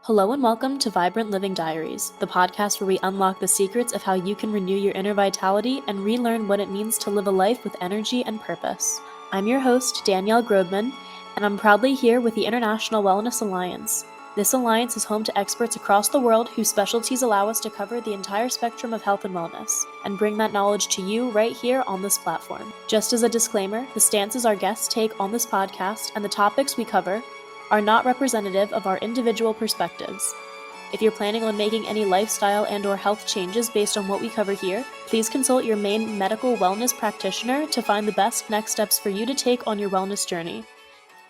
Hello and welcome to Vibrant Living Diaries, the podcast where we unlock the secrets of how you can renew your inner vitality and relearn what it means to live a life with energy and purpose. I'm your host, Danielle Grodman, and I'm proudly here with the International Wellness Alliance. This alliance is home to experts across the world whose specialties allow us to cover the entire spectrum of health and wellness, and bring that knowledge to you right here on this platform. Just as a disclaimer, the stances our guests take on this podcast and the topics we cover are not representative of our individual perspectives. If you're planning on making any lifestyle and/or health changes based on what we cover here, please consult your main medical wellness practitioner to find the best next steps for you to take on your wellness journey.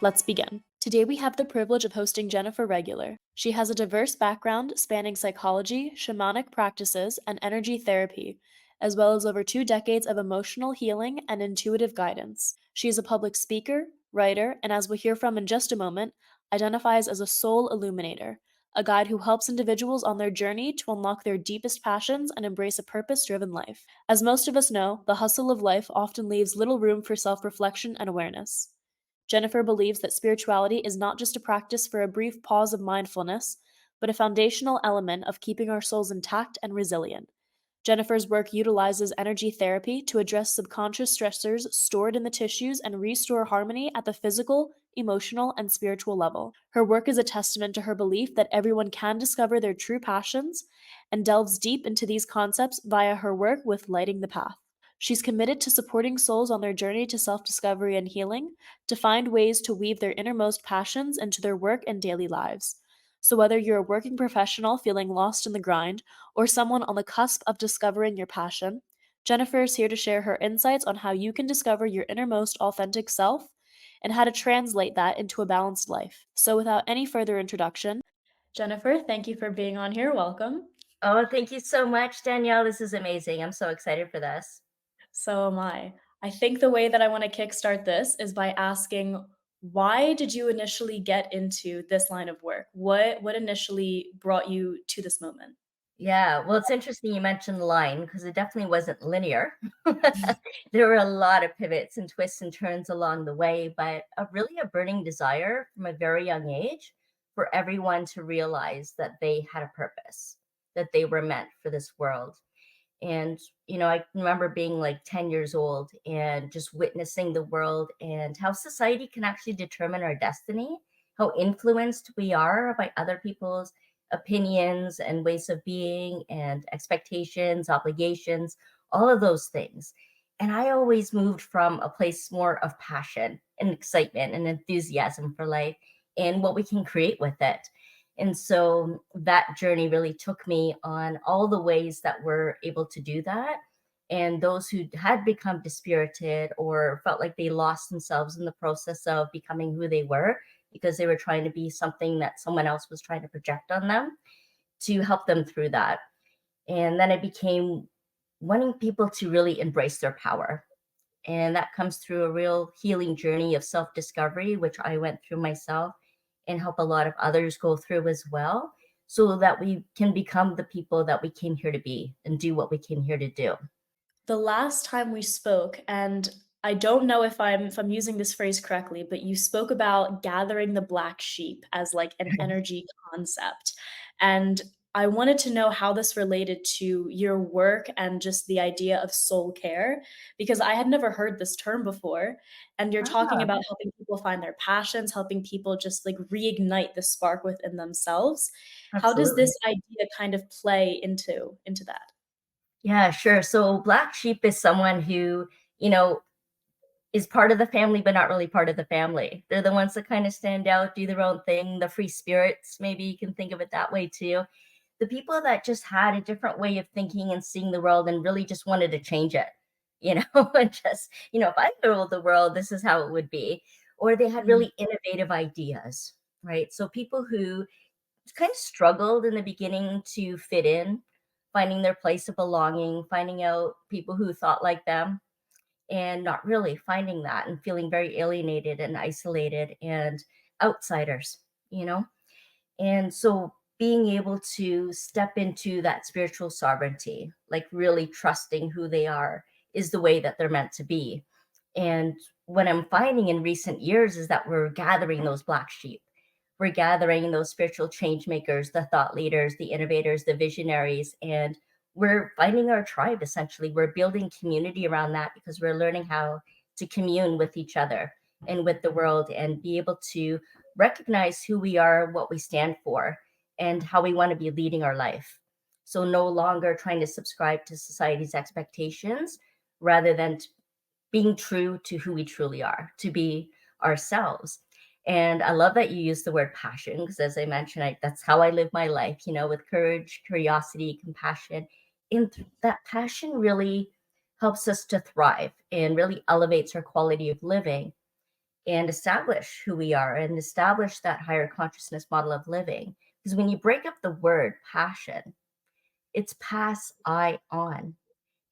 Let's begin. Today we have the privilege of hosting Jennifer Regular. She has a diverse background spanning psychology, shamanic practices, and energy therapy, as well as over 2 decades of emotional healing and intuitive guidance. She is a public speaker, writer, and as we'll hear from in just a moment, identifies as a soul illuminator, a guide who helps individuals on their journey to unlock their deepest passions and embrace a purpose-driven life. As most of us know, the hustle of life often leaves little room for self-reflection and awareness. Jennifer believes that spirituality is not just a practice for a brief pause of mindfulness, but a foundational element of keeping our souls intact and resilient. Jennifer's work utilizes energy therapy to address subconscious stressors stored in the tissues and restore harmony at the physical, emotional, and spiritual level. Her work is a testament to her belief that everyone can discover their true passions and delves deep into these concepts via her work with Lighting the Path. She's committed to supporting souls on their journey to self discovery and healing, to find ways to weave their innermost passions into their work and daily lives. So, whether you're a working professional feeling lost in the grind, or someone on the cusp of discovering your passion, Jennifer is here to share her insights on how you can discover your innermost authentic self and how to translate that into a balanced life. So, without any further introduction, Jennifer, thank you for being on here. Welcome. Oh, thank you so much, Danielle. This is amazing. I'm so excited for this. So am I. I think the way that I want to kickstart this is by asking, why did you initially get into this line of work? What initially brought you to this moment? Yeah, well, it's interesting you mentioned the line because it definitely wasn't linear. There were a lot of pivots and twists and turns along the way, but really a burning desire from a very young age for everyone to realize that they had a purpose, that they were meant for this world. And, I can remember being like 10 years old and just witnessing the world and how society can actually determine our destiny, how influenced we are by other people's opinions and ways of being and expectations, obligations, all of those things. And I always moved from a place more of passion and excitement and enthusiasm for life and what we can create with it. And so that journey really took me on all the ways that we're able to do that. And those who had become dispirited or felt like they lost themselves in the process of becoming who they were because they were trying to be something that someone else was trying to project on them, to help them through that. And then it became wanting people to really embrace their power. And that comes through a real healing journey of self discovery, which I went through myself and help a lot of others go through as well, so that we can become the people that we came here to be and do what we came here to do. The last time we spoke, and I don't know if I'm using this phrase correctly, but you spoke about gathering the black sheep as like an energy concept. And I wanted to know how this related to your work and just the idea of soul care, because I had never heard this term before. And you're talking Ah, about helping people find their passions, helping people just like reignite the spark within themselves. How does this absolutely. idea kind of play into that? Yeah, sure. So black sheep is someone who, you know, is part of the family, but not really part of the family. They're the ones that kind of stand out, do their own thing, the free spirits, maybe you can think of it that way too. The people that just had a different way of thinking and seeing the world and really just wanted to change it, and just, if I ruled the world, this is how it would be. Or they had Mm. really innovative ideas, right? So people who kind of struggled in the beginning to fit in, finding their place of belonging, finding out people who thought like them and not really finding that and feeling very alienated and isolated and outsiders, you know? And so being able to step into that spiritual sovereignty, like really trusting who they are, is the way that they're meant to be. And what I'm finding in recent years is that we're gathering those black sheep. we're gathering those spiritual change makers, the thought leaders, the innovators, the visionaries, and we're finding our tribe essentially. We're building community around that because we're learning how to commune with each other and with the world and be able to recognize who we are, what we stand for, and how we want to be leading our life. So, no longer trying to subscribe to society's expectations rather than being true to who we truly are, to be ourselves. And I love that you use the word passion because, as I mentioned, that's how I live my life, with courage, curiosity, compassion. And that passion really helps us to thrive and really elevates our quality of living and establish who we are and establish that higher consciousness model of living. Because when you break up the word passion, it's pass I on.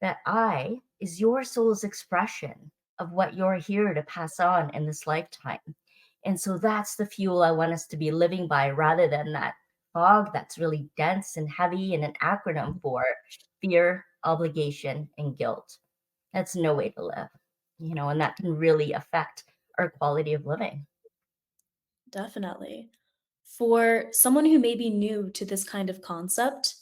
That I is your soul's expression of what you're here to pass on in this lifetime. And so that's the fuel I want us to be living by rather than that fog that's really dense and heavy and an acronym for fear, obligation, and guilt. That's no way to live, and that can really affect our quality of living. Definitely. For someone who may be new to this kind of concept,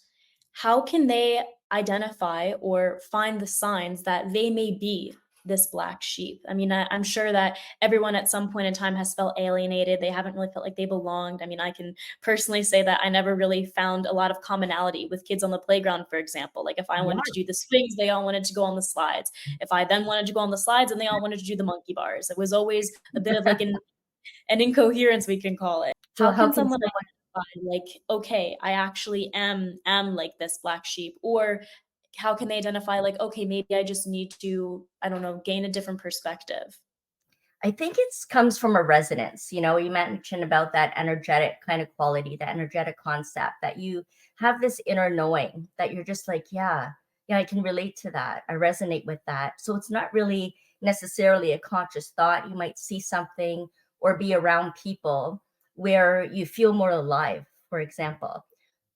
how can they identify or find the signs that they may be this black sheep? I mean, I'm sure that everyone at some point in time has felt alienated. They haven't really felt like they belonged. I mean, I can personally say that I never really found a lot of commonality with kids on the playground, for example. Like if I Yeah. wanted to do the swings, they all wanted to go on the slides. If I then wanted to go on the slides, and they all wanted to do the monkey bars. It was always a bit of like an incoherence, we can call it. So How how can can someone someone identify, like, okay, I actually am like this black sheep? Or how can they identify, like, okay, maybe I just need to, I don't know, gain a different perspective? I think it's comes from a resonance. You mentioned about that energetic kind of quality, that energetic concept that you have this inner knowing that you're just like, yeah, yeah, I can relate to that. I resonate with that. So it's not really necessarily a conscious thought. You might see something or be around people where you feel more alive, for example.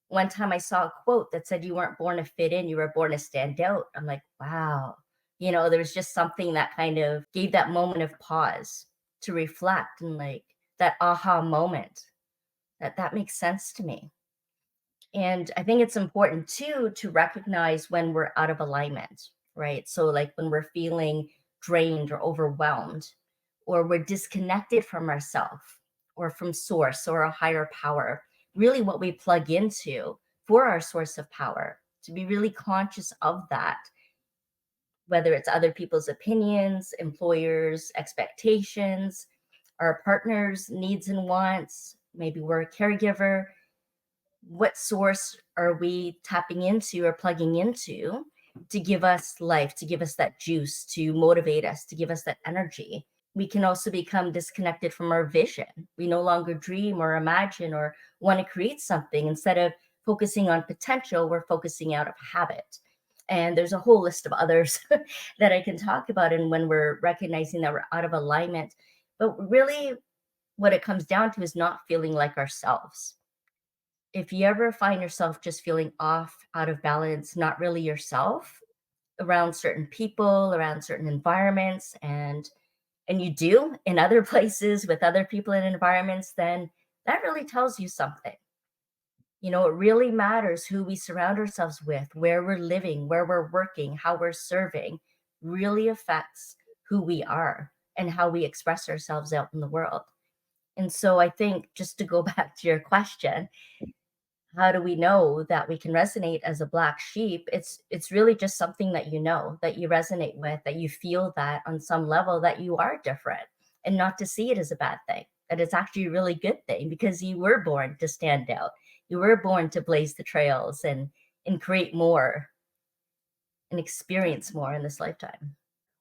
One time I saw a quote that said, "You weren't born to fit in, you were born to stand out." I'm like, wow. There was just something that kind of gave that moment of pause to reflect and like that aha moment that makes sense to me. And I think it's important too to recognize when we're out of alignment, right? So, like when we're feeling drained or overwhelmed, or we're disconnected from ourselves or from source or a higher power, really what we plug into for our source of power, to be really conscious of that, whether it's other people's opinions, employers' expectations, our partner's needs and wants, maybe we're a caregiver. What source are we tapping into or plugging into to give us life, to give us that juice, to motivate us, to give us that energy? We can also become disconnected from our vision. We no longer dream or imagine or want to create something. Instead of focusing on potential, we're focusing out of habit. And there's a whole list of others that I can talk about. And when we're recognizing that we're out of alignment, but really what it comes down to is not feeling like ourselves. If you ever find yourself just feeling off, out of balance, not really yourself around certain people, around certain environments, and you do in other places with other people and environments, then that really tells you something. It really matters who we surround ourselves with, where we're living, where we're working, how we're serving, really affects who we are and how we express ourselves out in the world. And so I think just to go back to your question, how do we know that we can resonate as a black sheep? It's really just something that that you resonate with, that you feel that on some level that you are different, and not to see it as a bad thing, that it's actually a really good thing because you were born to stand out. You were born to blaze the trails and create more and experience more in this lifetime.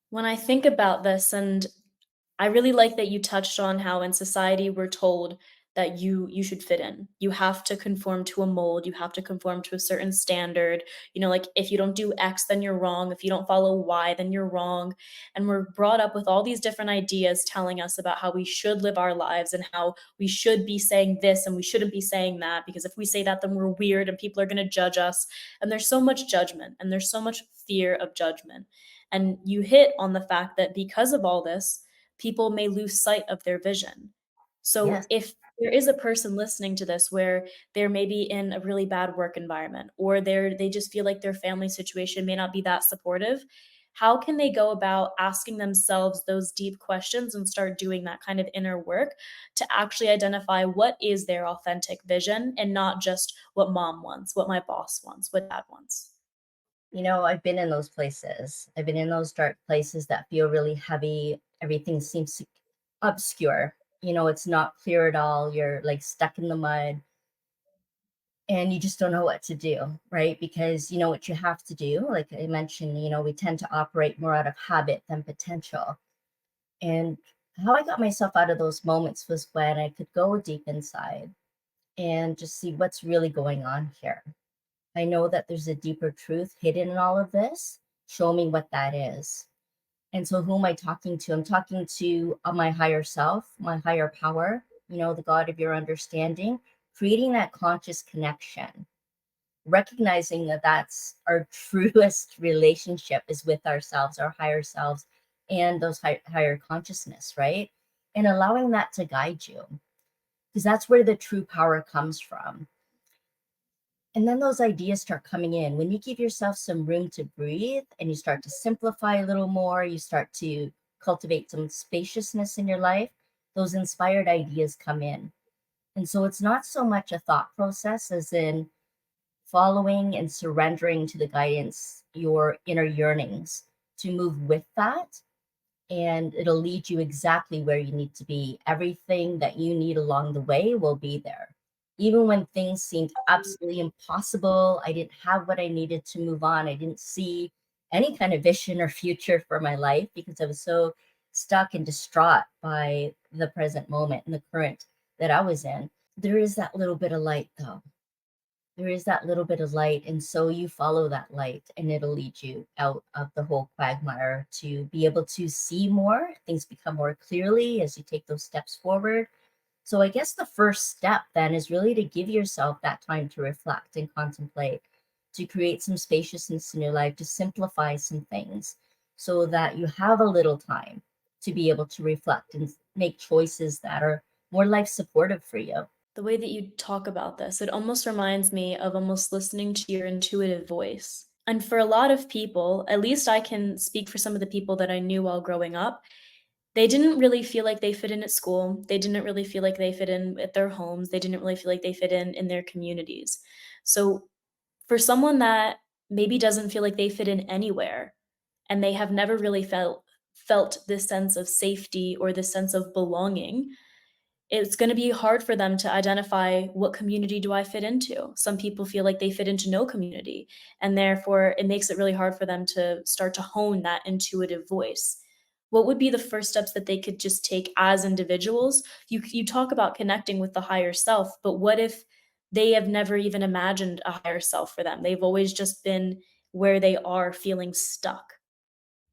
When I think about this, and I really like that you touched on how in society we're told that you should fit in. You have to conform to a mold, you have to conform to a certain standard. Like if you don't do X, then you're wrong. If you don't follow Y, then you're wrong. And we're brought up with all these different ideas telling us about how we should live our lives and how we should be saying this and we shouldn't be saying that, because if we say that, then we're weird and people are going to judge us. And there's so much judgment and there's so much fear of judgment. And you hit on the fact that because of all this, people may lose sight of their vision. So Yes. there is a person listening to this where they're maybe in a really bad work environment, or they just feel like their family situation may not be that supportive, how can they go about asking themselves those deep questions and start doing that kind of inner work to actually identify what is their authentic vision and not just what mom wants, what my boss wants, what dad wants? I've been in those places. I've been in those dark places that feel really heavy. Everything seems obscure. It's not clear at all. You're like stuck in the mud and you just don't know what to do, right? Because you know what you have to do. Like I mentioned, we tend to operate more out of habit than potential. And how I got myself out of those moments was when I could go deep inside and just see what's really going on here. I know that there's a deeper truth hidden in all of this. Show me what that is. And so, who am I talking to? I'm talking to my higher self, my higher power, the God of your understanding, creating that conscious connection, recognizing that that's our truest relationship is with ourselves, our higher selves, and those higher consciousness, right? And allowing that to guide you, because that's where the true power comes from. And then those ideas start coming in. When you give yourself some room to breathe and you start to simplify a little more, you start to cultivate some spaciousness in your life, those inspired ideas come in. And so it's not so much a thought process as in following and surrendering to the guidance, your inner yearnings to move with that, and it'll lead you exactly where you need to be. Everything that you need along the way will be there. Even when things seemed absolutely impossible, I didn't have what I needed to move on. I didn't see any kind of vision or future for my life because I was so stuck and distraught by the present moment and the current that I was in. There is that little bit of light, though. There is that little bit of light, and so you follow that light and it'll lead you out of the whole quagmire to be able to see more. Things become more clearly as you take those steps forward. So I guess the first step then is really to give yourself that time to reflect and contemplate, to create some spaciousness in your life, to simplify some things so that you have a little time to be able to reflect and make choices that are more life supportive for you. The way that you talk about this, it almost reminds me of almost listening to your intuitive voice. And for a lot of people, at least I can speak for some of the people that I knew while growing up, they didn't really feel like they fit in at school. They didn't really feel like they fit in at their homes. They didn't really feel like they fit in their communities. So for someone that maybe doesn't feel like they fit in anywhere and they have never really felt this sense of safety or this sense of belonging, it's going to be hard for them to identify what community do I fit into. Some people feel like they fit into no community, and therefore it makes it really hard for them to start to hone that intuitive voice. What would be the first steps that they could just take as individuals? You talk about connecting with the higher self, but what if they have never even imagined a higher self for them? They've always just been where they are feeling stuck.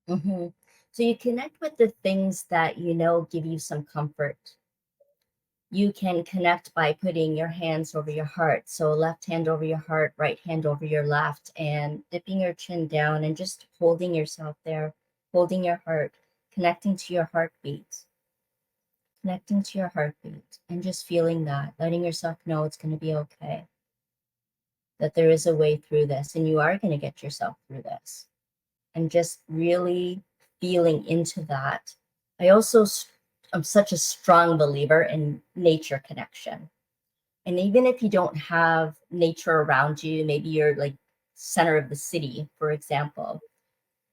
hmm So you connect with the things that you know give you some comfort. You can connect by putting your hands over your heart. So left hand over your heart, right hand over your left, and dipping your chin down and just holding yourself there, holding your heart, connecting to your heartbeat, connecting to your heartbeat, and just feeling that, letting yourself know it's going to be okay, that there is a way through this, and you are going to get yourself through this. And just really feeling into that. I also am such a strong believer in nature connection. And even if you don't have nature around you, maybe you're like center of the city, for example,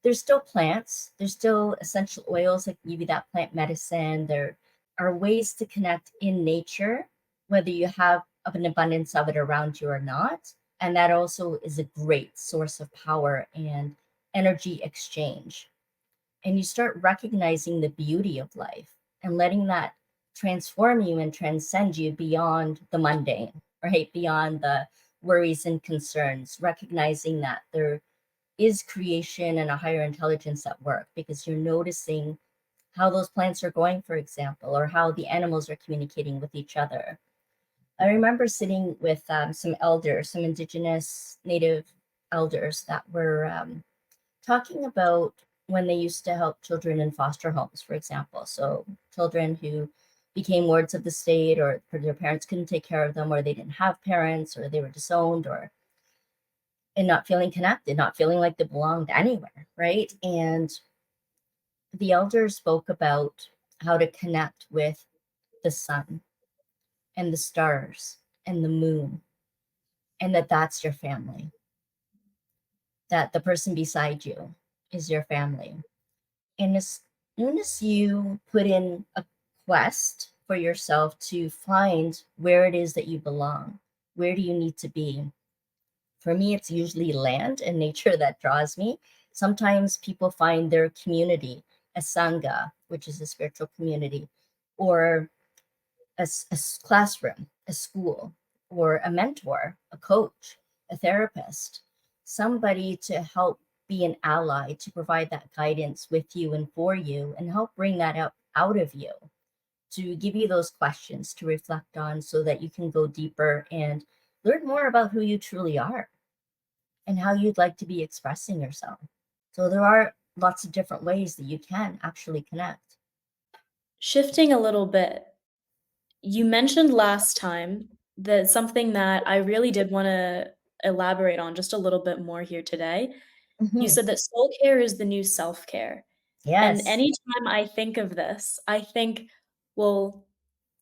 there's still plants, there's still essential oils that give you that plant medicine. There are ways to connect in nature, whether you have an abundance of it around you or not. And that also is a great source of power and energy exchange. And you start recognizing the beauty of life and letting that transform you and transcend you beyond the mundane, right? Beyond the worries and concerns, recognizing that there is creation and a higher intelligence at work because you're noticing how those plants are going, for example, or how the animals are communicating with each other. I remember sitting with some elders, some indigenous native elders that were talking about when they used to help children in foster homes, for example. So children who became wards of the state, or their parents couldn't take care of them, or they didn't have parents, or they were disowned, or and not feeling connected, not feeling like they belonged anywhere, right? And the elders spoke about how to connect with the sun and the stars and the moon, and that's your family, that the person beside you is your family. And as soon as you put in a quest for yourself to find where it is that you belong, where do you need to be? For me, it's usually land and nature that draws me. Sometimes people find their community, a sangha, which is a spiritual community, or a classroom, a school, or a mentor, a coach, a therapist, somebody to help be an ally, to provide that guidance with you and for you, and help bring that out of you, to give you those questions to reflect on so that you can go deeper and learn more about who you truly are and how you'd like to be expressing yourself. So there are lots of different ways that you can actually connect. Shifting a little bit, you mentioned last time that something that I really did wanna elaborate on just a little bit more here today. You Mhm. said that soul care is the new self-care, and Yes. anytime I think of this, I think, well,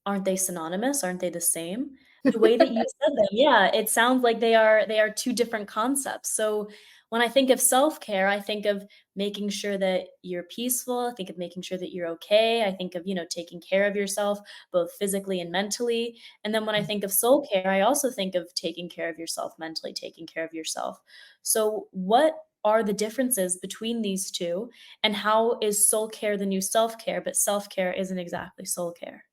aren't they synonymous? Aren't they the same? The way that you said them, yeah, it sounds like they are 2 different concepts. So, when I think of self-care, I think of making sure that you're peaceful, I think of making sure that you're okay, I think of, taking care of yourself both physically and mentally, and then when I think of soul care, I also think of taking care of yourself mentally, taking care of yourself. So, what are the differences between these 2, and how is soul care the new self-care, but self-care isn't exactly soul care?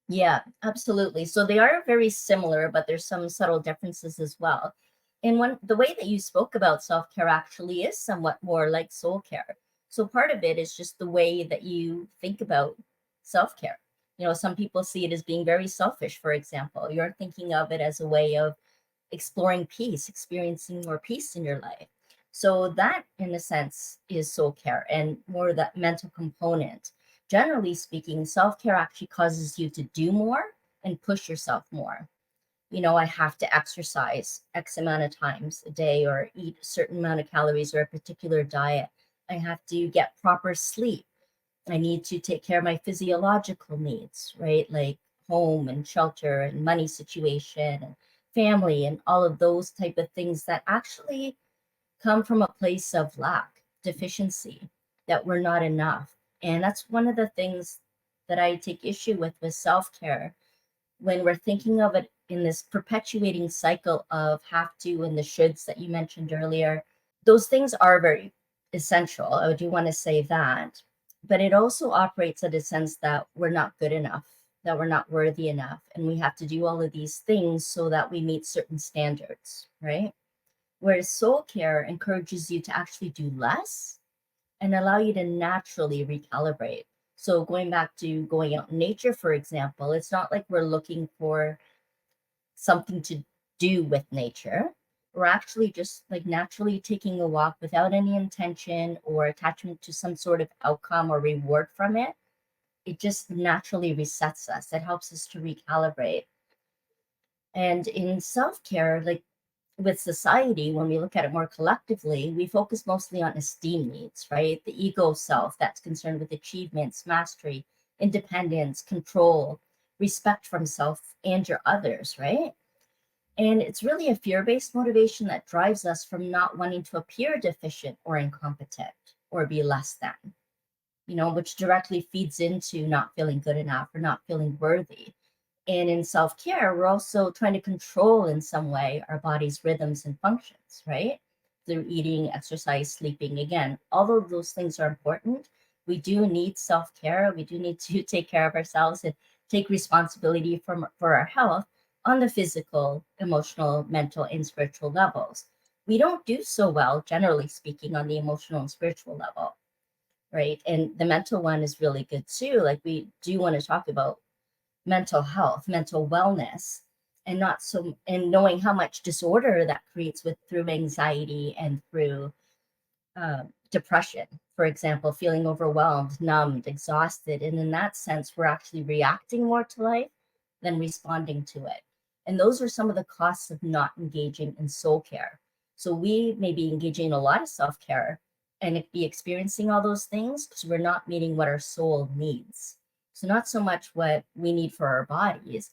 Yeah, absolutely. So they are very similar, but there's some subtle differences as well. And the way that you spoke about self-care actually is somewhat more like soul care. So part of it is just the way that you think about self-care. Some people see it as being very selfish, for example. You're thinking of it as a way of exploring peace, experiencing more peace in your life. So that, in a sense, is soul care and more that mental component. Generally speaking, self care actually causes you to do more and push yourself more. I have to exercise X amount of times a day or eat a certain amount of calories or a particular diet. I have to get proper sleep. I need to take care of my physiological needs, right? Like home and shelter and money situation and family and all of those type of things that actually come from a place of lack, deficiency, that we're not enough. And that's one of the things that I take issue with self-care, when we're thinking of it in this perpetuating cycle of have to and the shoulds that you mentioned earlier. Those things are very essential. I do want to say that. But it also operates at a sense that we're not good enough, that we're not worthy enough. And we have to do all of these things so that we meet certain standards, right? Whereas soul care encourages you to actually do less and allow you to naturally recalibrate. So, going back to going out in nature, for example, it's not like we're looking for something to do with nature. We're actually just like naturally taking a walk without any intention or attachment to some sort of outcome or reward from it. It just naturally resets us. It helps us to recalibrate. And in self care, like with society, when we look at it more collectively, we focus mostly on esteem needs, right? The ego self that's concerned with achievements, mastery, independence, control, respect from self and your others, right? And it's really a fear based motivation that drives us from not wanting to appear deficient or incompetent or be less than, which directly feeds into not feeling good enough or not feeling worthy. And in self care, we're also trying to control in some way our body's rhythms and functions, right? Through eating, exercise, sleeping. Again, all of those things are important. We do need self care. We do need to take care of ourselves and take responsibility for our health on the physical, emotional, mental, and spiritual levels. We don't do so well, generally speaking, on the emotional and spiritual level, right? And the mental one is really good too. Like we do want to talk about mental health, mental wellness, and not so and knowing how much disorder that creates with through anxiety and through depression, for example, feeling overwhelmed, numbed, exhausted. And in that sense, we're actually reacting more to life than responding to it. And those are some of the costs of not engaging in soul care. So we may be engaging in a lot of self care and be experiencing all those things because we're not meeting what our soul needs. So, not so much what we need for our bodies,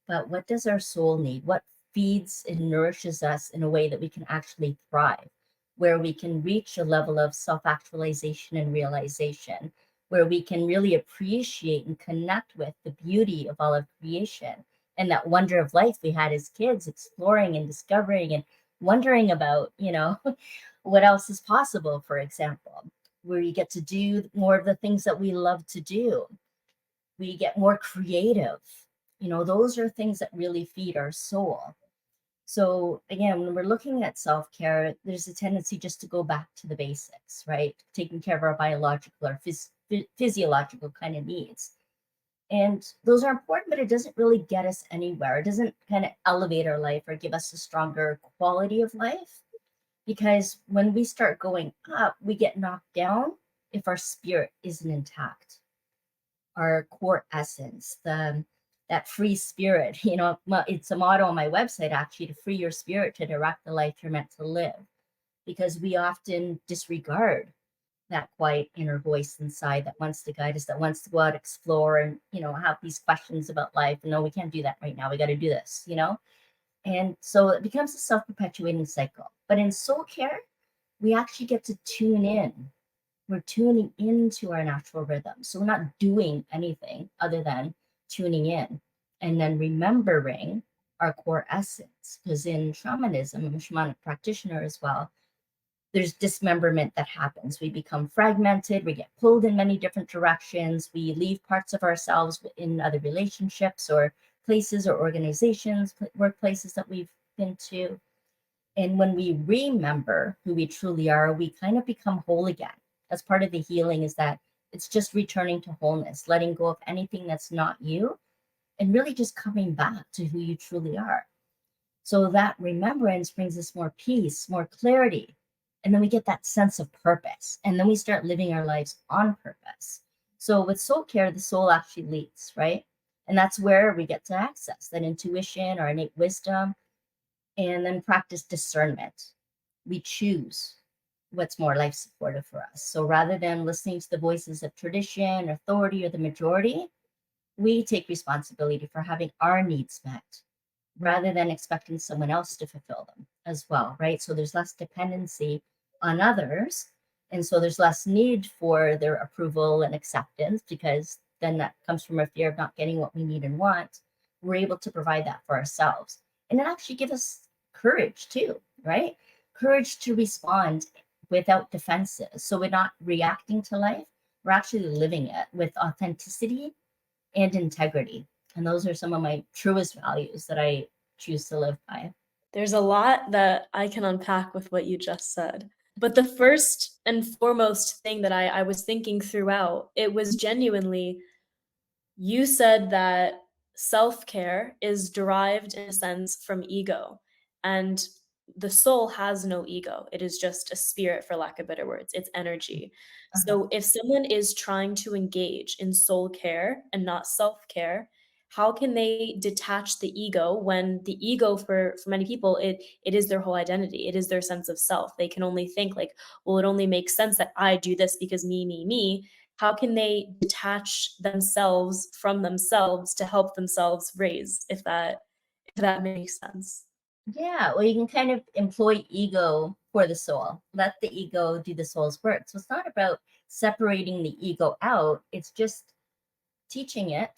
but what does our soul need? What feeds and nourishes us in a way that we can actually thrive, where we can reach a level of self actualization and realization, where we can really appreciate and connect with the beauty of all of creation and that wonder of life we had as kids, exploring and discovering and wondering about, what else is possible, for example, where you get to do more of the things that we love to do. We get more creative. Those are things that really feed our soul. So again, when we're looking at self-care, there's a tendency just to go back to the basics, right? Taking care of our biological or physiological kind of needs. And those are important, but it doesn't really get us anywhere. It doesn't kind of elevate our life or give us a stronger quality of life. Because when we start going up, we get knocked down if our spirit isn't intact, our core essence, that free spirit. It's a motto on my website actually, to free your spirit to direct the life you're meant to live, because we often disregard that quiet inner voice inside that wants to guide us, that wants to go out, explore, and have these questions about life. No, we can't do that right now. We got to do this. And so it becomes a self-perpetuating cycle. But in soul care, we actually get to tune in. We're tuning into our natural rhythm. So we're not doing anything other than tuning in and then remembering our core essence. Because in shamanism, I'm a shamanic practitioner as well, there's dismemberment that happens. We become fragmented, we get pulled in many different directions, we leave parts of ourselves in other relationships or places or organizations, workplaces that we've been to. And when we remember who we truly are, we kind of become whole again. That's part of the healing, is that it's just returning to wholeness, letting go of anything that's not you, and really just coming back to who you truly are. So that remembrance brings us more peace, more clarity. And then we get that sense of purpose. And then we start living our lives on purpose. So with soul care, the soul actually leads, right? And that's where we get to access that intuition, our innate wisdom, and then practice discernment. We choose what's more life supportive for us. So rather than listening to the voices of tradition, authority, or the majority, we take responsibility for having our needs met rather than expecting someone else to fulfill them as well, right? So there's less dependency on others. And so there's less need for their approval and acceptance, because then that comes from a fear of not getting what we need and want. We're able to provide that for ourselves. And it actually gives us courage too, right? Courage to respond without defenses. So we're not reacting to life, we're actually living it with authenticity and integrity. And those are some of my truest values that I choose to live by. There's a lot that I can unpack with what you just said. But the first and foremost thing that I was thinking throughout, it was genuinely, you said that self-care is derived in a sense from ego. And the soul has no ego. It is just a spirit, for lack of better words. It's energy. Uh-huh. So if someone is trying to engage in soul care and not self-care, how can they detach the ego when the ego for many people, it is their whole identity. It is their sense of self. They can only think like, well, it only makes sense that I do this because me. How can they detach themselves from themselves to help themselves raise, if that makes sense? Yeah, well, you can kind of employ ego for the soul. Let the ego do the soul's work. So it's not about separating the ego out. It's just teaching it,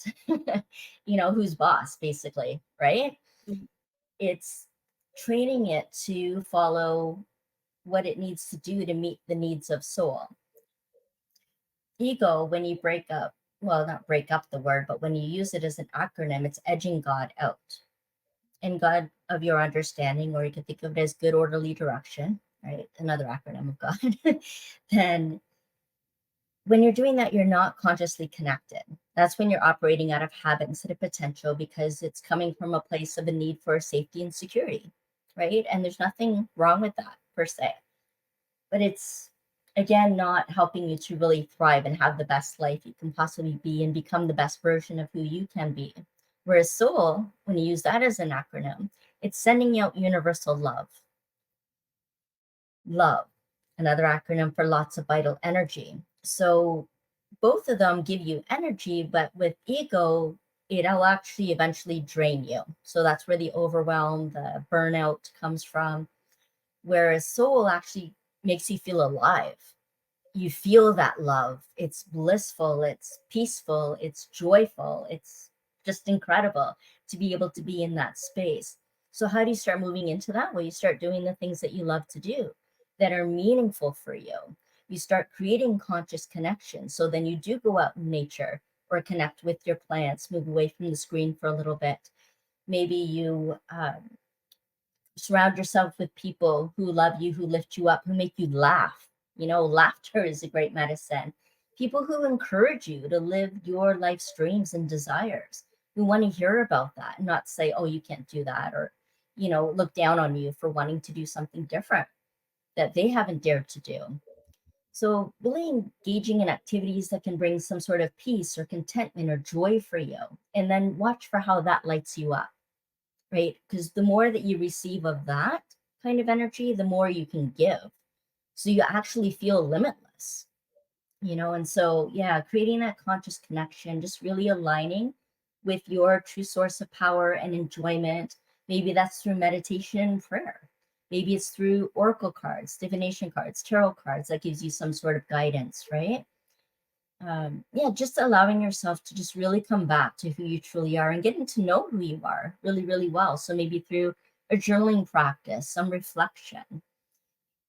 who's boss, basically, right? Mhm. It's training it to follow what it needs to do to meet the needs of soul. Ego, when you break up, well, not break up the word, but when you use it as an acronym, it's edging God out. And God of your understanding, or you can think of it as good orderly direction, right? Another acronym of God. Then when you're doing that, you're not consciously connected. That's when you're operating out of habit instead of potential, because it's coming from a place of a need for safety and security, right? And there's nothing wrong with that per se, but it's Again, not helping you to really thrive and have the best life you can possibly be and become the best version of who you can be. Whereas soul, when you use that as an acronym, it's sending out universal love. Love, another acronym for lots of vital energy. So both of them give you energy, but with ego, it'll actually eventually drain you. So that's where the overwhelm, the burnout comes from. Whereas soul actually makes you feel alive. You feel that love. It's blissful, it's peaceful, it's joyful, it's just incredible to be able to be in that space. So, how do you start moving into that? Well, you start doing the things that you love to do that are meaningful for you. You start creating conscious connections. So, then you do go out in nature or connect with your plants, move away from the screen for a little bit. Maybe you surround yourself with people who love you, who lift you up, who make you laugh. You know, laughter is a great medicine. People who encourage you to live your life's dreams and desires, who want to hear about that, not say, oh, you can't do that, or, look down on you for wanting to do something different that they haven't dared to do. So, really engaging in activities that can bring some sort of peace or contentment or joy for you. And then watch for how that lights you up, right? Because the more that you receive of that kind of energy, the more you can give. So you actually feel limitless, And so, yeah, creating that conscious connection, just really aligning with your true source of power and enjoyment. Maybe that's through meditation and prayer. Maybe it's through oracle cards, divination cards, tarot cards that gives you some sort of guidance, right? Yeah, just allowing yourself to just really come back to who you truly are and getting to know who you are really, really well. So maybe through a journaling practice, some reflection.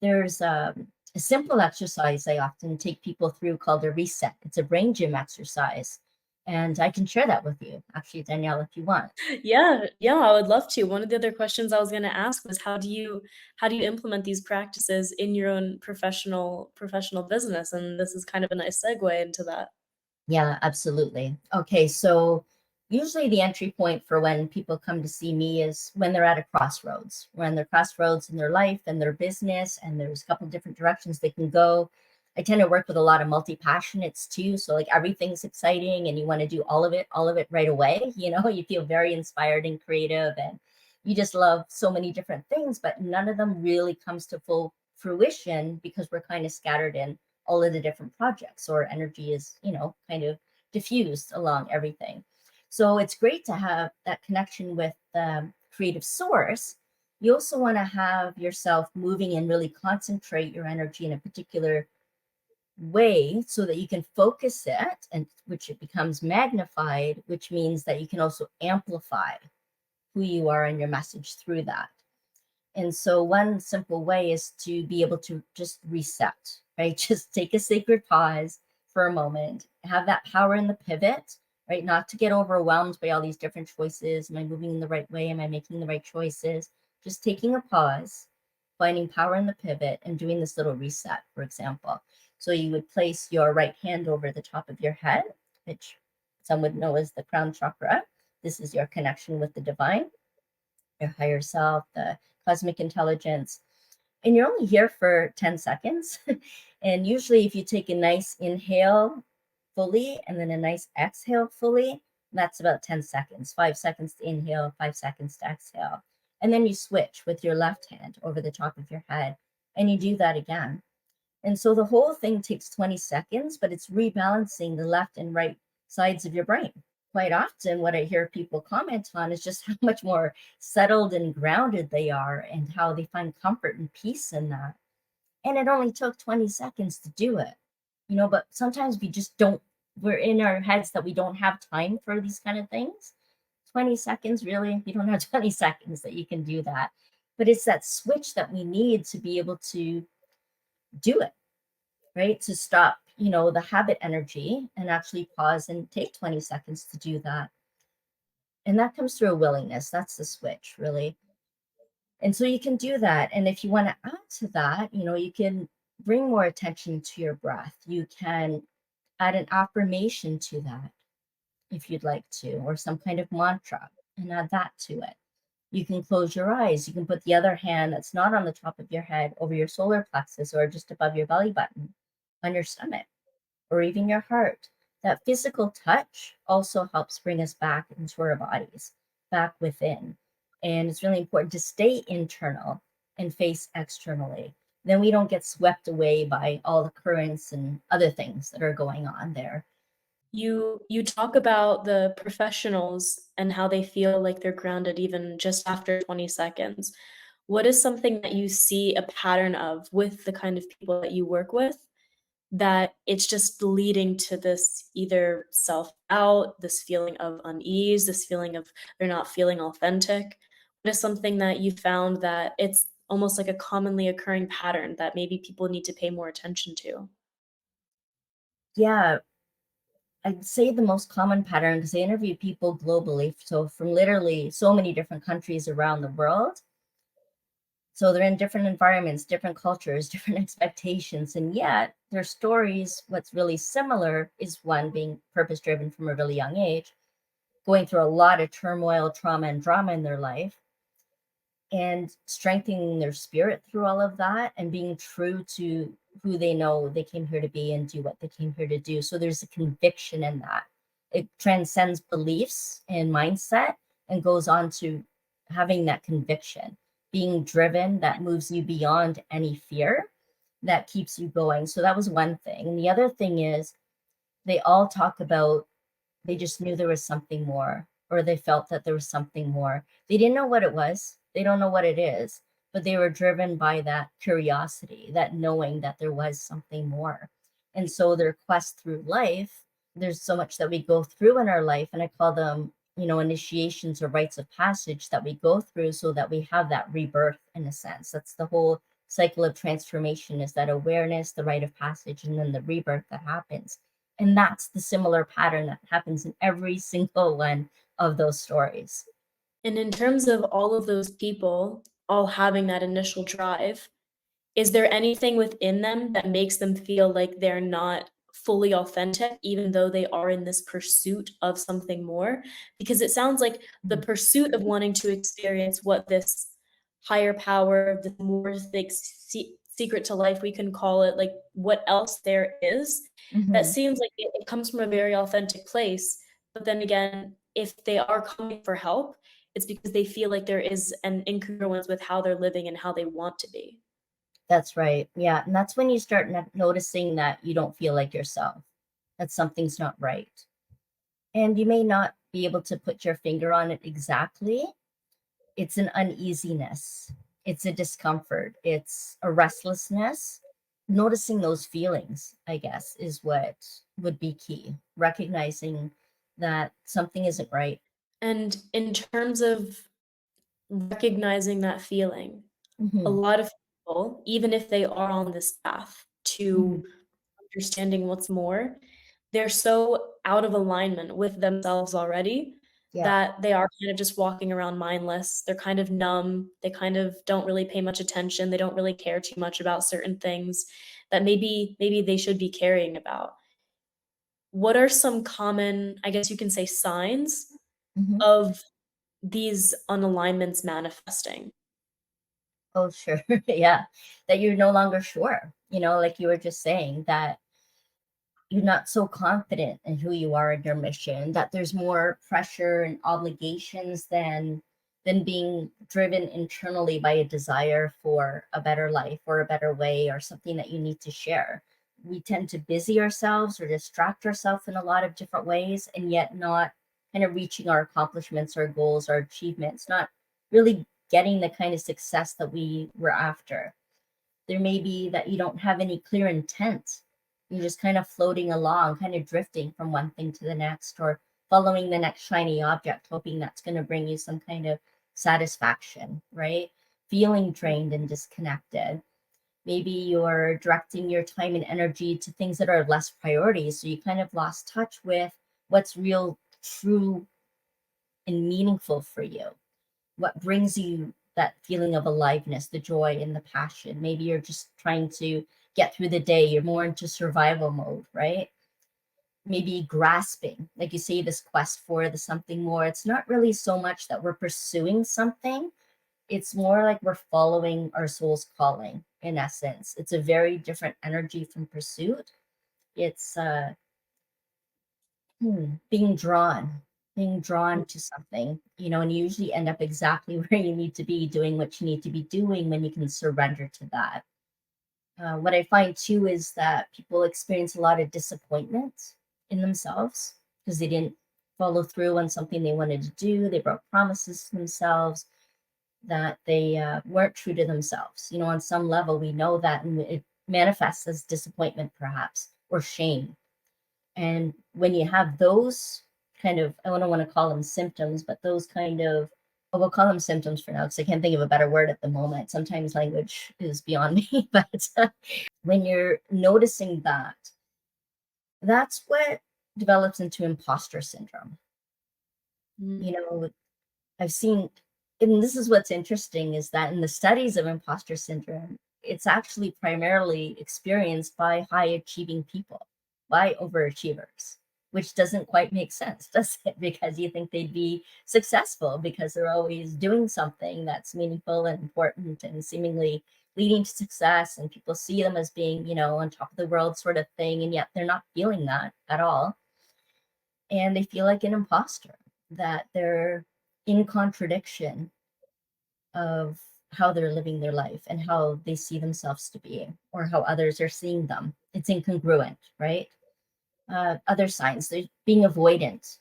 There's a simple exercise I often take people through called a reset. It's a brain gym exercise. And I can share that with you, actually, Danielle, if you want. Yeah, yeah, I would love to. One of the other questions I was going to ask was how do you implement these practices in your own professional business? And this is kind of a nice segue into that. Yeah, absolutely. Okay, so usually the entry point for when people come to see me is when they're at a crossroads, when they're crossroads in their life and their business, and there's a couple different directions they can go. I tend to work with a lot of multi-passionates too. So like everything's exciting and you want to do all of it right away. You feel very inspired and creative and you just love so many different things, but none of them really comes to full fruition because we're kind of scattered in all of the different projects, or energy is, kind of diffused along everything. So it's great to have that connection with the creative source. You also want to have yourself moving and really concentrate your energy in a particular way so that you can focus it, and which it becomes magnified, which means that you can also amplify who you are and your message through that. And so, one simple way is to be able to just reset, right? Just take a sacred pause for a moment, have that power in the pivot, right? Not to get overwhelmed by all these different choices. Am I moving in the right way? Am I making the right choices? Just taking a pause, finding power in the pivot, and doing this little reset, for example. So, you would place your right hand over the top of your head, which some would know as the crown chakra. This is your connection with the divine, your higher self, the cosmic intelligence. And you're only here for 10 seconds. And usually, if you take a nice inhale fully and then a nice exhale fully, that's about 10 seconds. 5 seconds to inhale, 5 seconds to exhale. And then you switch with your left hand over the top of your head and you do that again. And so the whole thing takes 20 seconds, but it's rebalancing the left and right sides of your brain. Quite often, what I hear people comment on is just how much more settled and grounded they are and how they find comfort and peace in that. And it only took 20 seconds to do it, but sometimes we just don't, we're in our heads that we don't have time for these kind of things. 20 seconds, really? You don't have 20 seconds that you can do that. But it's that switch that we need to be able to do it, right? To stop, the habit energy and actually pause and take 20 seconds to do that. And that comes through a willingness. That's the switch, really. And so you can do that. And if you want to add to that, you can bring more attention to your breath. You can add an affirmation to that if you'd like to, or some kind of mantra and add that to it. You can close your eyes. You can put the other hand that's not on the top of your head over your solar plexus or just above your belly button on your stomach or even your heart. That physical touch also helps bring us back into our bodies, back within. And it's really important to stay internal and face externally. Then we don't get swept away by all the currents and other things that are going on there. You talk about the professionals and how they feel like they're grounded even just after 20 seconds. What is something that you see a pattern of with the kind of people that you work with that it's just leading to this either self-doubt, this feeling of unease, this feeling of they're not feeling authentic? What is something that you found that it's almost like a commonly occurring pattern that maybe people need to pay more attention to? Yeah, I'd say the most common pattern, because I interview people globally, so from literally so many different countries around the world. So they're in different environments, different cultures, different expectations, and yet their stories, what's really similar is one being purpose driven from a really young age, going through a lot of turmoil, trauma, and drama in their life, and strengthening their spirit through all of that and being true to who they know they came here to be and do what they came here to do. So there's a conviction in that. It transcends beliefs and mindset and goes on to having that conviction, being driven that moves you beyond any fear that keeps you going. So that was one thing. And the other thing is they all talk about they just knew there was something more, or they felt that there was something more. They didn't know what it was. They don't know what it is, but they were driven by that curiosity, that knowing that there was something more. And so their quest through life, there's so much that we go through in our life, and I call them, initiations or rites of passage that we go through so that we have that rebirth in a sense. That's the whole cycle of transformation, is that awareness, the rite of passage, and then the rebirth that happens. And that's the similar pattern that happens in every single one of those stories. And in terms of all of those people all having that initial drive, is there anything within them that makes them feel like they're not fully authentic, even though they are in this pursuit of something more? Because it sounds like the Mhm. pursuit of wanting to experience what this higher power, the more like secret to life, we can call it, like what else there is, that Mhm. seems like it comes from a very authentic place. But then again, if they are coming for help, it's because they feel like there is an incongruence with how they're living and how they want to be. That's right. Yeah. And that's when you start noticing that you don't feel like yourself, that something's not right. And you may not be able to put your finger on it exactly. It's an uneasiness, it's a discomfort, it's a restlessness. Noticing those feelings, I guess, is what would be key. Recognizing that something isn't right. And in terms of recognizing that feeling, a Hmm. lot of people, even if they are on this path Hmm. to understanding what's more, they're so out of alignment with themselves already Yeah. that they are kind of just walking around mindless. They're kind of numb. They kind of don't really pay much attention. They don't really care too much about certain things that maybe they should be caring about. What are some common, I guess you can say, signs Hmm. of these unalignments manifesting? Oh, sure. Yeah. That you're no longer sure, like you were just saying, that you're not so confident in who you are in your mission, that there's more pressure and obligations than being driven internally by a desire for a better life or a better way or something that you need to share. We tend to busy ourselves or distract ourselves in a lot of different ways, and yet not kind of reaching our accomplishments, our goals, our achievements, not really getting the kind of success that we were after. There may be that you don't have any clear intent. You're just kind of floating along, kind of drifting from one thing to the next, or following the next shiny object, hoping that's going to bring you some kind of satisfaction, right? Feeling drained and disconnected. Maybe you're directing your time and energy to things that are less priorities. So you kind of lost touch with what's real, true, and meaningful for you, what brings you that feeling of aliveness, the joy and the passion. Maybe you're just trying to get through the day. You're more into survival mode, right? maybe grasping, like you say, this quest for the something more. It's not really so much that we're pursuing something, it's more like we're following our soul's calling in essence. It's a very different energy from pursuit. It's being drawn to something, and you usually end up exactly where you need to be, doing what you need to be doing when you can surrender to that. What I find too is that people experience a lot of disappointment in themselves because they didn't follow through on something they wanted to do. They broke promises to themselves, that they weren't true to themselves. On some level, we know that, and it manifests as disappointment, perhaps, or shame. And when you have those kind of, I don't want to call them symptoms, but those kind of, well, we'll call them symptoms for now because I can't think of a better word at the moment. Sometimes language is beyond me, but when you're noticing that, that's what develops into imposter syndrome. Mm. You know, I've seen, and this is what's interesting, is that in the studies of imposter syndrome, it's actually primarily experienced by high achieving people, by overachievers, which doesn't quite make sense, does it? Because you think they'd be successful because they're always doing something that's meaningful and important and seemingly leading to success, and people see them as being, on top of the world sort of thing, and yet they're not feeling that at all, and they feel like an imposter, that they're in contradiction of how they're living their life and how they see themselves to be, or how others are seeing them. It's incongruent, right? Other signs, they're being avoidant,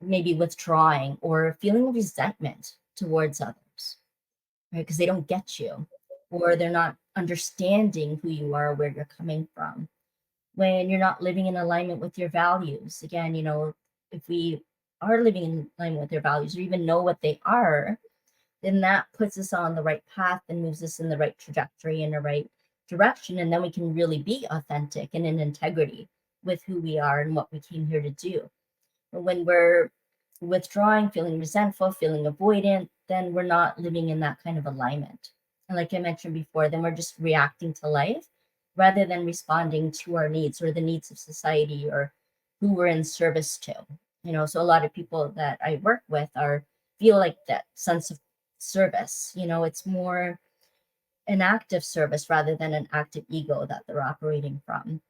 maybe withdrawing, or feeling resentment towards others, right? Because they don't get you, or they're not understanding who you are, where you're coming from. When you're not living in alignment with your values, again, if we are living in alignment with their values, or even know what they are, then that puts us on the right path and moves us in the right trajectory, in the right direction. And then we can really be authentic and in integrity with who we are and what we came here to do. But when we're withdrawing, feeling resentful, feeling avoidant, then we're not living in that kind of alignment. And like I mentioned before, then we're just reacting to life rather than responding to our needs or the needs of society or who we're in service to. So a lot of people that I work with are feel like that sense of service. It's more an active service rather than an active ego that they're operating from.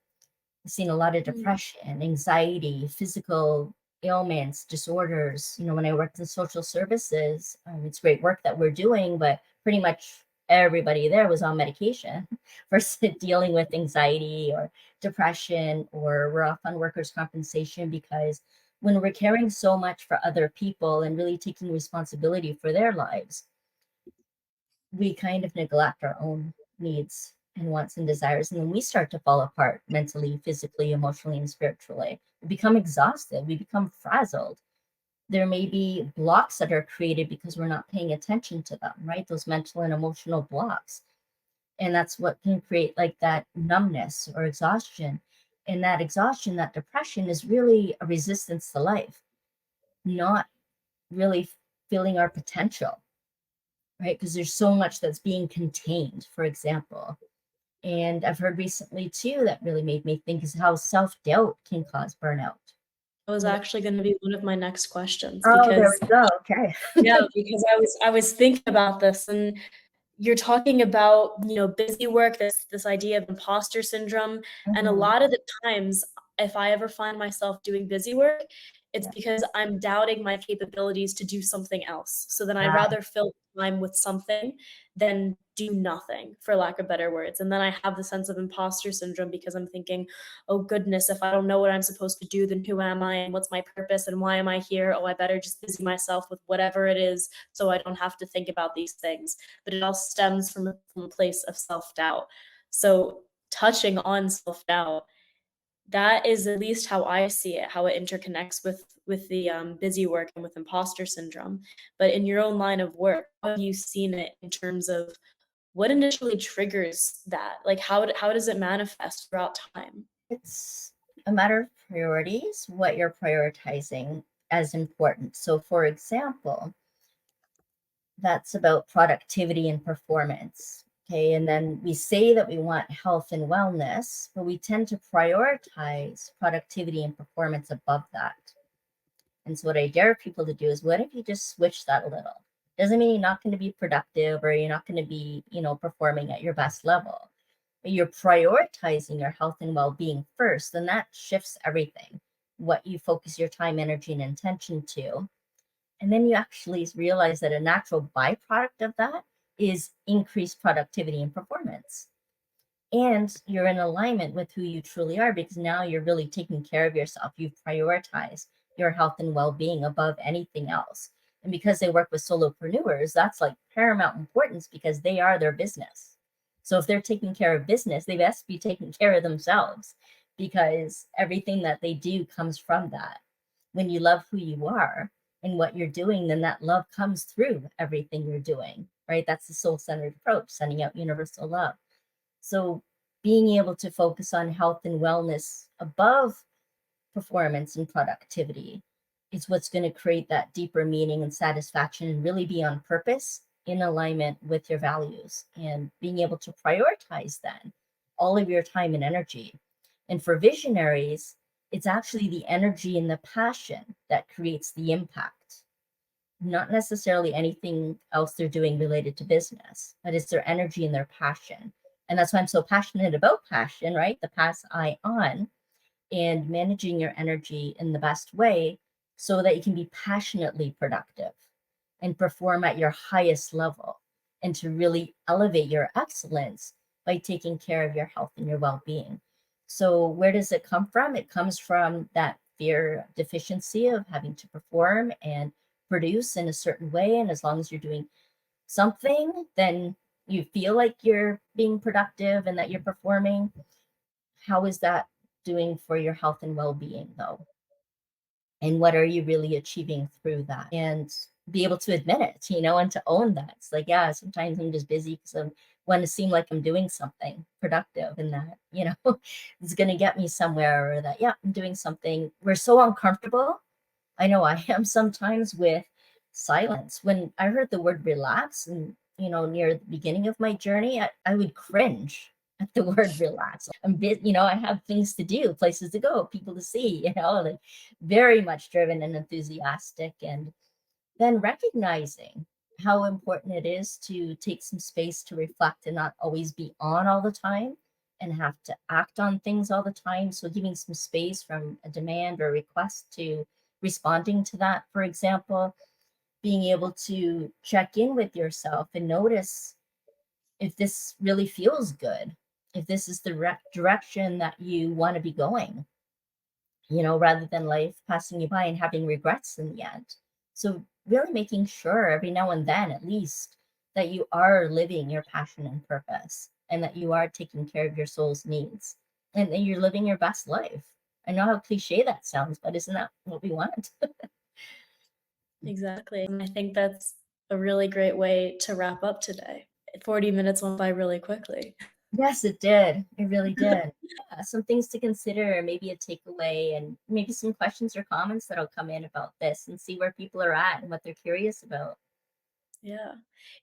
I've seen a lot of Mm. depression, anxiety, physical ailments, disorders. When I worked in social services, it's great work that we're doing, but pretty much everybody there was on medication for dealing with anxiety or depression, or we're off on workers' compensation because when we're caring so much for other people and really taking responsibility for their lives, we kind of neglect our own needs and wants and desires. And then we start to fall apart mentally, physically, emotionally, and spiritually. We become exhausted, we become frazzled. There may be blocks that are created because we're not paying attention to them, right? Those mental and emotional blocks. And that's what can create like that numbness or exhaustion. And that exhaustion, that depression is really a resistance to life, not really feeling our potential, right? Because there's so much that's being contained, for example. And I've heard recently too that really made me think is how self-doubt can cause burnout. That was You know? actually going to be one of my next questions Oh, there because we go. Okay. yeah, because I was thinking about this, and you're talking about, busy work, this idea of imposter syndrome, and a Mhm. lot of the times, if I ever find myself doing busy work, it's Yeah. because I'm doubting my capabilities to do something else. So then I'd Ah, rather fill time with something than do nothing, for lack of better words. And then I have the sense of imposter syndrome because I'm thinking, oh goodness, if I don't know what I'm supposed to do, then who am I and what's my purpose and why am I here? Oh, I better just busy myself with whatever it is so I don't have to think about these things. But it all stems from a place of self-doubt. So touching on self-doubt, that is at least how I see it, how it interconnects with the busy work and with imposter syndrome. But in your own line of work, how have you seen it in terms of what initially triggers that? Like how does it manifest throughout time? it's a matter of priorities, what you're prioritizing as important. So, for example, that's about productivity and performance. Okay, and then we say that we want health and wellness, but we tend to prioritize productivity and performance above that. And so, what I dare people to do is, what if you just switch that a little? Doesn't mean you're not going to be productive or you're not going to be, performing at your best level. But you're prioritizing your health and well being first, then that shifts everything. What you focus your time, energy, and intention to. And then you actually realize that a natural byproduct of that is increased productivity and performance. And you're in alignment with who you truly are because now you're really taking care of yourself. You've prioritized your health and well being above anything else. And because they work with solopreneurs, that's like paramount importance because they are their business. So if they're taking care of business, they best be taking care of themselves because everything that they do comes from that. When you love who you are and what you're doing, then that love comes through everything you're doing, right? That's the soul centered approach, sending out universal love. So being able to focus on health and wellness above performance and productivity is what's going to create that deeper meaning and satisfaction and really be on purpose in alignment with your values and being able to prioritize then all of your time and energy. And for visionaries, it's actually the energy and the passion that creates the impact, not necessarily anything else they're doing related to business, but it's their energy and their passion. And that's why I'm so passionate about passion, right? The pass I on and managing your energy in the best way so that you can be passionately productive and perform at your highest level and to really elevate your excellence by taking care of your health and your well-being. So where does it come from? It comes from that fear deficiency of having to perform and produce in a certain way. And as long as you're doing something, then you feel like you're being productive and that you're performing. How is that doing for your health and well-being though? And what are you really achieving through that? And be able to admit it, and to own that. It's like, yeah, sometimes I'm just busy because I want to seem like I'm doing something productive and that, it's going to get me somewhere or that, yeah, I'm doing something. We're so uncomfortable. I know I am sometimes with silence. When I heard the word relax and, near the beginning of my journey, I would cringe at the word relax. I'm bit, I have things to do, places to go, people to see, like very much driven and enthusiastic. And then recognizing how important it is to take some space to reflect and not always be on all the time and have to act on things all the time. So giving some space from a demand or request to responding to that, for example, being able to check in with yourself and notice if this really feels good, if this is the direction that you want to be going, rather than life passing you by and having regrets in the end. So, really making sure every now and then, at least, that you are living your passion and purpose and that you are taking care of your soul's needs and that you're living your best life. I know how cliche that sounds, but isn't that what we want? Exactly. And I think that's a really great way to wrap up today. 40 minutes went by really quickly. Yes, it did. It really did. Yeah, some things to consider, maybe a takeaway, and maybe some questions or comments that'll come in about this and see where people are at and what they're curious about. Yeah.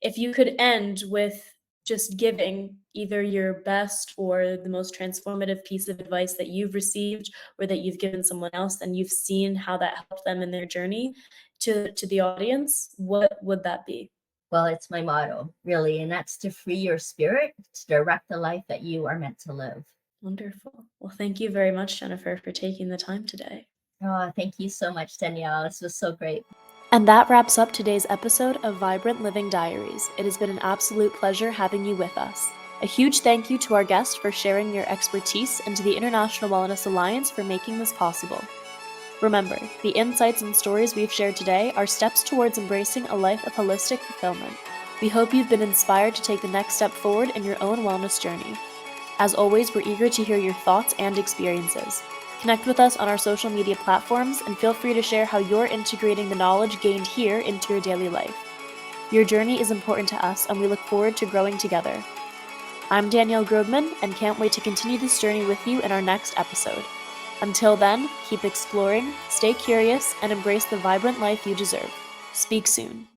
If you could end with just giving either your best or the most transformative piece of advice that you've received or that you've given someone else and you've seen how that helped them in their journey to the audience, what would that be? Well, it's my motto, really, and that's to free your spirit to direct the life that you are meant to live. Wonderful. Well, thank you very much, Jennifer, for taking the time today. Oh, thank you so much, Danielle. This was so great. And that wraps up today's episode of Vibrant Living Diaries. It has been an absolute pleasure having you with us. A huge thank you to our guest for sharing your expertise and to the International Wellness Alliance for making this possible. Remember, the insights and stories we've shared today are steps towards embracing a life of holistic fulfillment. We hope you've been inspired to take the next step forward in your own wellness journey. As always, we're eager to hear your thoughts and experiences. Connect with us on our social media platforms and feel free to share how you're integrating the knowledge gained here into your daily life. Your journey is important to us, and we look forward to growing together. I'm Danielle Grobman and can't wait to continue this journey with you in our next episode. Until then, keep exploring, stay curious, and embrace the vibrant life you deserve. Speak soon.